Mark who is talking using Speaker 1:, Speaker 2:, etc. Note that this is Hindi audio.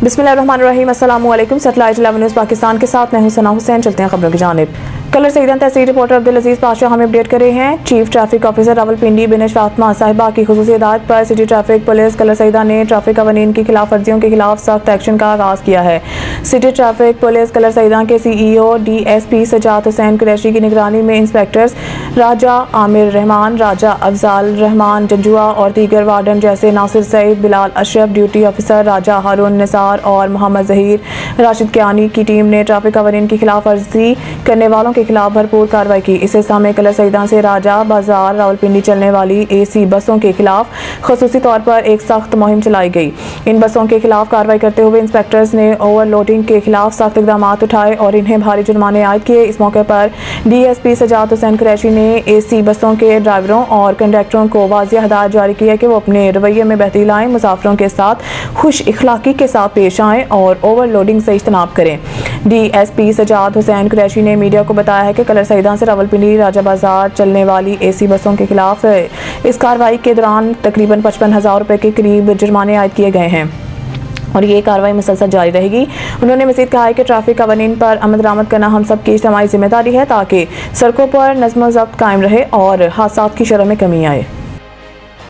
Speaker 1: बिस्मिल्लाहिर्रहमानिर्रहीम। अस्सलामु अलैकुम। सैटेलाइट 11 न्यूज़ पाकिस्तान के साथ मैं हूं सना हुसैन। चलते हैं खबरों की जानिब। कलर सईदा तहसील रिपोर्टर अब्दुल अजीज पाशा हमें अपडेट कर रहे हैं। Chief traffic officer Rawalpindi Binish Fatima साहिबा की खुसूसी हिदायत पर city traffic police Kallar Syedan ने ट्रैफिक कवानीन की खिलाफ वर्जियों के खिलाफ सख्त एक्शन का आगाज किया है। City traffic police Kallar Syedan के CEO DSP सजाद हुसैन कुरैशी की निगरानी में इंस्पेक्टर्स राजा आमिर रहमान, राजा अफजाल रहमान जंजुआ और दीगर वार्डन जैसे नासिर सईद, बिलाल अशरफ, ड्यूटी ऑफिसर राजा हारून निसार और मोहम्मद जहीर राशिद कियानी की टीम ने ट्रैफिक कवानीन की खिलाफ वर्जी करने वालों के खिलाफ भरपूर कार्रवाई की। इस सिलसिले में कलर सईदा से राजा बाजार रावलपिंडी चलने वाली AC बसों के खिलाफ खसूसी तौर पर एक सख्त मुहिम चलाई गई। इन बसों के खिलाफ कार्रवाई करते हुए इंस्पेक्टर्स ने ओवरलोडिंग के खिलाफ सख्त इकदाम उठाए और इन्हें भारी जुर्माने आयद किए। इस मौके पर DSP सजाद हुसैन कुरैशी ने AC बसों के ड्राइवरों और कंडक्टरों को वाज़िह हिदायत जारी की है कि वो अपने रवैये में बेहतरी लाएं, मुसाफिरों के साथ खुश इखलाकी के साथ पेश आएं और ओवरलोडिंग से इज्तनाब करें। DSP सजाद हुसैन कुरैशी ने मीडिया को बताया है कि कलर सईदा से रावलपिंडी राजा बाजार चलने वाली AC बसों के खिलाफ इस कार्रवाई के दौरान तकरीबन 55,000 रुपए के करीब जुर्माने आयद किए गए हैं और ये कार्रवाई मुसलसल जारी रहेगी। उन्होंने मज़ीद कहा है कि ट्रैफिक कवानीन पर अमल दरामद करना हम सब की इज्तिमाई जिम्मेदारी है ताकि सड़कों पर नज़्म व ज़ब्त कायम रहे और हादसात की शरह में कमी आए।